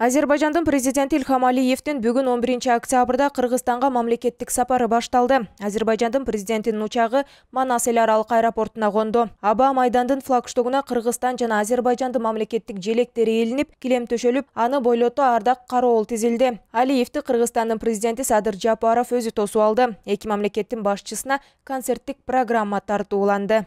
Азербайжандын президенти Ильхам Алиевдин бүгүн 11 октябрда Кыргызстанга мамлекеттик сапары башталды. Азербайжандын президентинин учагы Манас эл аралык аэропортуна конду. Аба майдандын флагштогуна Кыргызстан жана Азербайжандын мамлекеттик желектери илинип, килем төшөлүп, аны бойлото ардак кароол тизилди. Алиевди Кыргызстандын президенти Садыр Жапаров өзү тосуп алды. Эки мамлекеттин башчысына концерттик программа тартууланды.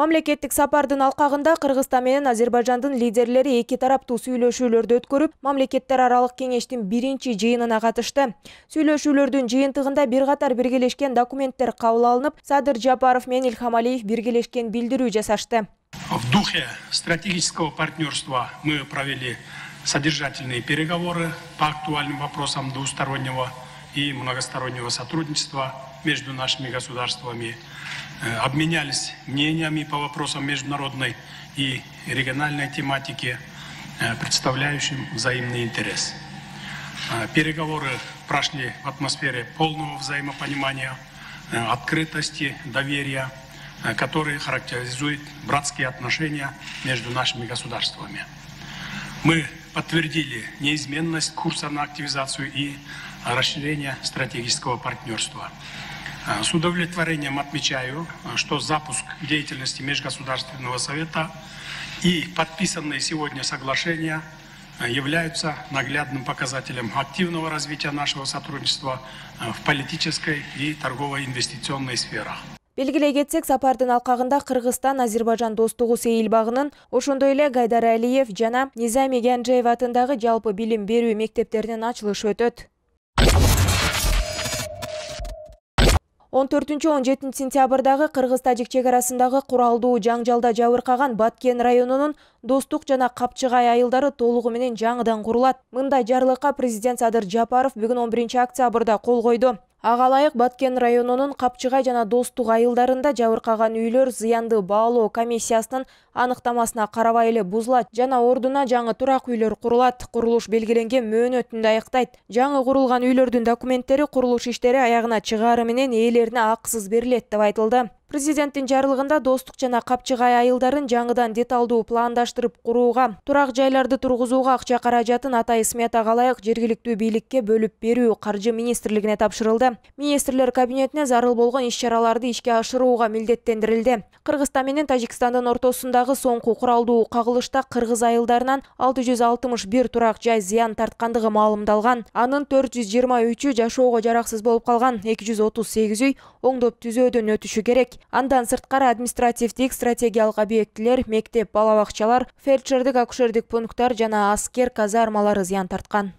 Мамлекеттик сапардын алкагында Кыргызстан менен Азербайжандын лидерлери эки тараптуу сүйлөшүүлөрдү өткөрүп, мамлекеттер аралык кеңештин биринчи жыйынына катышты. Сүйлөшүүлөрдүн жыйынтыгында бир катар биргелешкен документтер кабыл алынып, Садыр Жапаров менен Ильхам Алиев биргелешкен билдирүү жасашты. В духе стратегического партнерства мы провели содержательные переговоры по актуальным вопросам двустороннего и многостороннего сотрудничества между нашими государствами, обменялись мнениями по вопросам международной и региональной тематики, представляющим взаимный интерес. Переговоры прошли в атмосфере полного взаимопонимания, открытости, доверия, которые характеризуют братские отношения между нашими государствами. Мы подтвердили неизменность курса на активизацию и расширение стратегического партнерства. С удовлетворением отмечаю, что запуск деятельности Межгосударственного совета и подписанные сегодня соглашения являются наглядным показателем активного развития нашего сотрудничества в политической и торгово-инвестиционной сферах. Белгилей кетсек, сапардын алкагында Кыргызстан Азербайжан достугу сейил багынын, ошондой эле Гайдар Алиев жана Низами Генжеев атындагы жалпы билим берүү мектептеринин ачылышы өтөт. 14-17 сентябрдагы Кыргыз-Тажик чек арасындагы куралдуу жаңжалда жабыркаган Баткен районунун Достук жана Капчыгай айылдары толугу менен жаңыдан курулат. Мындай жарлыкка президент Садыр Жапаров бүгүн 11 октябрда кол койду. Ага ылайык Баткен районунун Капчыгай жана Достук айылдарында жабыркаган үйлөр зыянды баалоо комиссиясынын аныктамасына карабай эле бузулат жана ордуна жаңы турак үйлөр курулат. Курулуш белгиленген мөөнөтүндө аяктайт. Жаңы курулган үйлөрдүн документтери курулуш иштери аягына чыгаары менен ээлерине акысыз берилет деп айтылды. Президенттин жарлыгында Достук жана Капчыгай айылдарын жаңыдан деталдуу пландаштырып курууга, турак жайларды тургузууга акча каражатын атай сметага ылайык жергиликтүү бийликке бөлүп берүү Каржы министрлигине тапшырылды. Министрлер кабинетине зарыл болгон иш-чараларды ишке ашырууга милдеттендирилди. Кыргызстан менен Тажикстандын ортосундагы соңку куралдуу кагылышта кыргыз айылдарынан 661 турак жай зыян тарткандыгы маалымдалган. Анын 423-ü жашоого жараксыз болуп калган, 238 үй оңдоп түзөөдөн өтүшү керек. Андан сырткары административдик, стратегиялык объектилер, мектеп, бала бакчалар, фельдшердик, акушердик пункттар жана аскер казармалары зыян тарткан.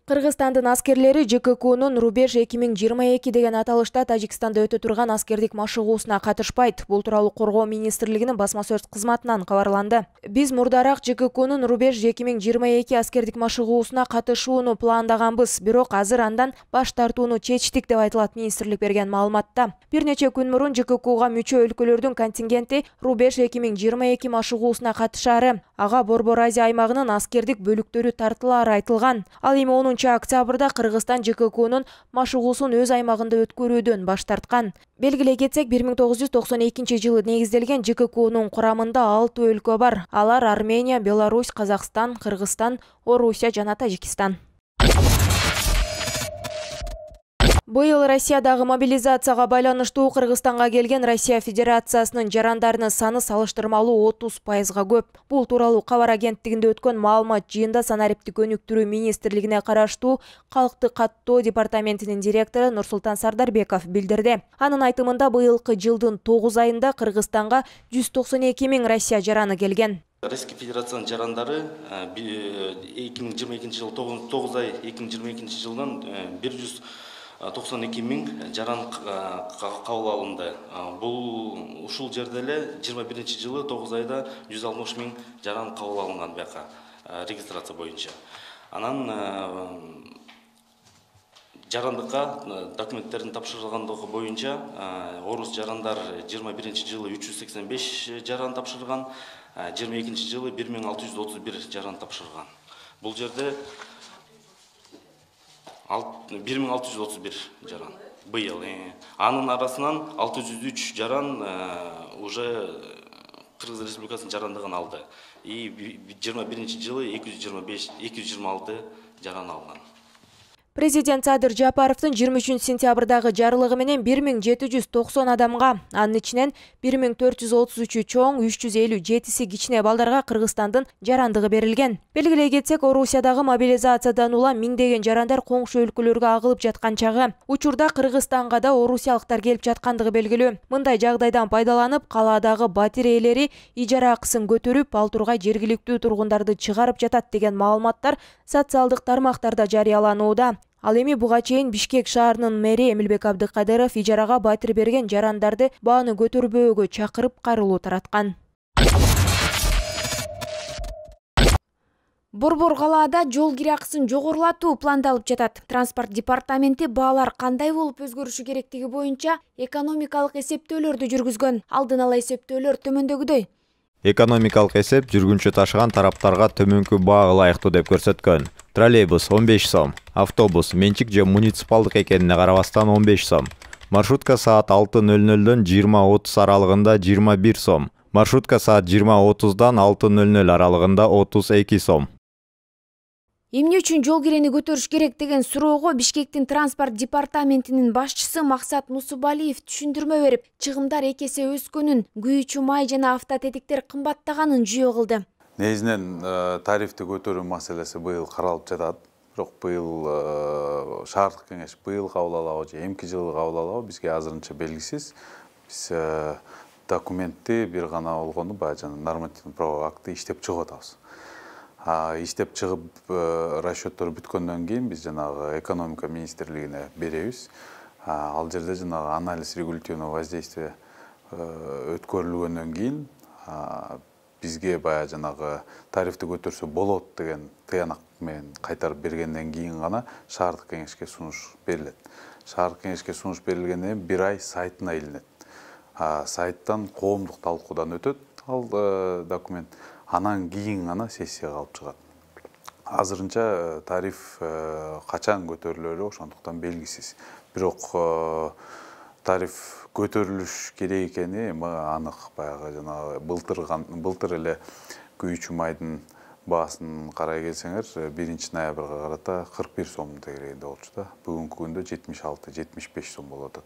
Кыргызстандын аскерлери ЖККнун Рубеж 2022 деген аталышта Тажикстанда өтө турган аскердик машыгуусуна катышпайт. Бул тууралуу Коргоо министрлигинин басма сөз кызматынан кабарланды. Биз мурдараак ЖККнун Рубеж 2022 аскердик машыгуусуна катышууну пландаганбыз, бирок азыр андан баш тартууну чечтик деп айтылат министрлик берген маалыматта. Бир нече күн мурун ЖККга мүчө өлкөлөрдүн контингенти Рубеж 2022 машыгуусуна катышаары, ага Борбор Азия аймагынын аскердик бөлүктөрү тартылаары айтылган. Ал эми 10 октябрда Кыргызстан ЖККнун машыгуусун өз аймагында өткөрүүдөн баш тарткан. Белгилей кетсек, 1992 жылы негизделген ЖККнун курамында 6 өлкө бар. Алар Армения, Беларусь, Казакстан, Кыргызстан, Орусия жана Тажикстан. Быйыл Россиядагы мобилизацияга байланыштуу Кыргызстанга келген Россия Федерациясынын жарандарынын саны салыштырмалуу 30%га көп. Бул тууралуу кабар агенттигинде өткөн маалымат жыйында санариптик өнүктүрүү министрлигине караштуу Калкты каттоо департаментинин директору Нурсултан Сардарбеков билдирди. Анын айтымында быйылкы жылдын 9 айында Кыргызстанга 192 000 Россия жараны келген. Российская Федерациянын жарандары 2022 жыл 9 ай 2022 жылдан 192 000 жаран кабыл алынды. Бул ушул жерде эле 21 жылы 9 айда 160 000 жаран кабыл алынган бияка регистрация боюнча. Анан жарандыкка документтердин тапшырылгандыгы боюнча орус жарандар 21-жылы 385 жаран тапшырган, 22-жылы 1631 жаран тапшырган. Бул жерде 1631 жаран быйыл. Анын арасынан 603 жаран уже Кыргыз Республикасынын жарандыгын алды. И 21-жылы 226 жаран алган. Президент Садыр Жапаровдун 23 сентябрдагы жарлыгы менен 1790 адамга, анын ичинен 1433 чоң, 357 кичине балдарга Кыргызстандын жарандыгы берилген. Белгилей кетсек, Орусиядагы мобилизациядан улам миңдеген жарандар коңшу өлкөлөргө агылып жаткан чагы. Учурда Кыргызстанга да орусиялыктар келип жаткандыгы белгилүү. Мындай жагдайдан пайдаланып, калаадагы батир ээлери ижара акысын көтөрүп, ал тургай жергиликтүү тургундарды чыгарып жатат деген маалыматтар социалдык тармактарда жарыяланууда. Ал эми буга чейин Бишкек шаарынын мэри Эмилбек Абдыкадыров ижарага батир берген жарандарды бааны көтөрбөөгө чакырып кайрылуу тараткан. Борбор калаада жол кире акысын жогорулатуу пландалып жатат. Транспорт департаменти баалар кандай болуп өзгөрүшү керектиги боюнча экономикалык эсептөөлөрдү жүргүзгөн. Алдын ала эсептөөлөр төмөндөгүдөй. Экономикалык эсеп жүргүнчү ташыган тараптарга төмөнкү баа ылайыктуу деп көрсөткөн. Троллейбус 15 сом, автобус менчик же муниципалдык экенине карабастан 15 сом. Маршрутка саат 6:00дөн 20:30 аралыгында 21 сом. Маршрутка саат 20:30дан 6:00 аралыгында 32 сом. Эмне үчүн жол кирени көтөрүш керек деген суроого Бишкектин транспорт департаментинин башчысы Максат Мусубалиев түшүндүрмө берип, чыгымдар 2 эсе өскөнүн, күйүүчү май жана автотетиктер кымбаттаганын жүйө кылды. Негизинен тарифти көтөрүү маселеси быйыл каралып жатат. Бирок быйыл шаардык кеңеш быйыл кабыл алабы же эмки жылы кабыл алабы бизге азырынча белгисиз. Биз документти бир гана болгону баягы жана нормативдик правовой актты иштеп чыгып атабыз. Иштеп чыгып расчеттор бүткөндөн кийин биз жанагы экономика министрлигине беребиз. Ал жерде жанагы анализ регулятивного воздействия өткөрүлгөндөн кийин бизге баягы жанагы тарифти көтөрсө болот деген тыянак менен кайтарып бергенден кийин гана шаардык кеңешке сунуш берилет. Шаардык кеңешке сунуш берилгенден кийин 1 ай сайтына илинет. Сайттан коомдук талкуудан өтөт ал документ. Анан кийин гана сессияга алып чыгат. Азырынча тариф качан көтөрүлөрү ошондуктан белгисиз. Бирок тариф көтөрүлүш керек экени анык. Баягы жана былтыр эле күйүүчү майдын баасын карай келсеңер 1 ноябрга карата 41 сом дегенде болчу да. Бүгүнкү күндө 76-75 сом болуп атат.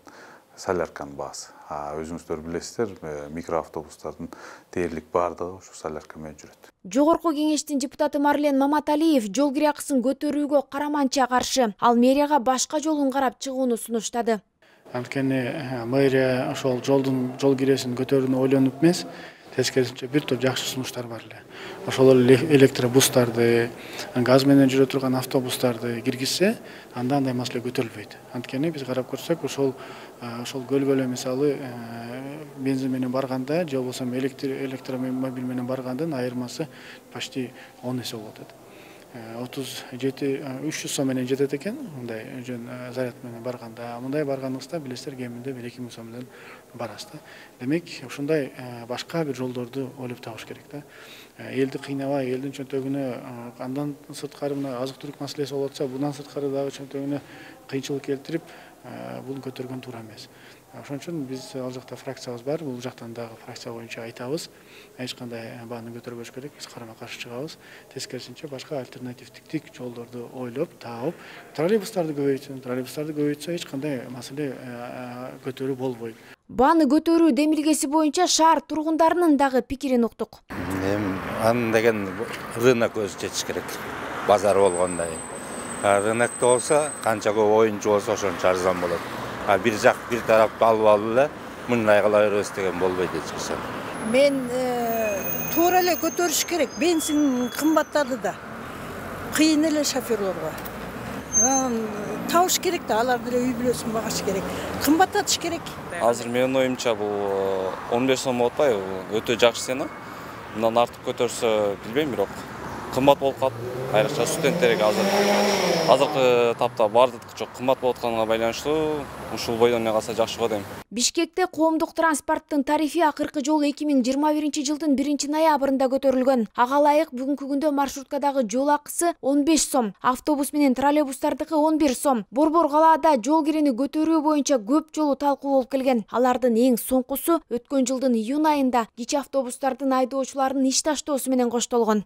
Солярканын баасы. Өзүңүздөр билесиздер, микроавтобустардын дээрлик бардыгы ушу солярка менен жүрөт. Жогорку кеңештин депутаты Марлен Маматалиев жол кире акысын көтөрүүгө караманча каршы. Ал мэрияга башка жолун карап чыгууну сунуштады. Анткени мэрия ошол жол киресин көтөрүүнү ойлонуп эмес, тескерисинче бир топ жакшы сунуштар бар эле. Ошол электробустарды, газ менен жүрө турган автобустарды киргизсе, анда андай маселе көтөрүлбөйт. Анткени биз карап көрсөк, ошол көлгөлө мисалы бензин менен барганда, же болбосо электромобиль менен баргандын айырмасы почти 10 эсе болот. 300 сом менен жетет экен, мындай заряд менен барганда. Мындай барганыңызда билесиздер кеминде 2000 сом менен барасыз. Демек, ушундай башка бир жолдорду ойлоп табыш керек да. Элди кыйнабай, элдин чөнтөгүнө андан сырткары мына азык-түлүк маселеси болуп атса, bundan сырткары дагы чөнтөгүнө кыйынчылык келтирип, бул көтөргөн туура эмес. Ошон үчүн биз ал жакта фракциябыз бар, бул жактан дагы фракция боюнча айтабыз. Эч кандай бааны көтөрбөш керек, биз карама каршы чыгабыз. Тескерисинче башка альтернативдик жолдорду ойлоп, таап, троллейбустарды көбөйтсө эч кандай маселе көтөрүү болбойт. Бааны көтөрүү демилгеси боюнча шаар тургундарынын дагы пикирин уктук. Аны деген рынок өзү чечиш керек. Базар болгондой. Рынокто болсо, канча көп оюнчу болсо ошончо арзан болот. Бир тарапты алып алып эле мындай кыла беребиз деген болбойт эч качан. Мен туура эле көтөрүш керек. Бензин кымбаттады да. Кыйын эле шофёрлорго. Табыш керек да, алар деле үй бүлөсүн багыш керек. Кымбаттатыш керек. Азыр менин оюмча бул 15 сом болуп атпайбы? Өтө жакшы цена. Мындан артып көтөрсө билбейм, бирок кымбат болуп калат. Айрыкча студенттерге азыркы тапта баардык жок кымбат болуп атканга байланыштуу ушул бойдон эмне калса жакшы го дейм. Бишкекте коомдук транспорттун тарифи акыркы жолу 2021 жылдын 1-ноябрында көтөрүлгөн. Ага ылайык бүгүнкү күндө маршруткадагы жол акысы 15 сом, автобус менен троллейбустардыкы 11 сом. Борбор калаада жол кирени көтөрүү боюнча көп жолу талкуу болуп келген. Алардын эң соңкусу өткөн жылдын июнь айында кичи автобустардын айдоочуларынын иш таштоосу менен коштолгон.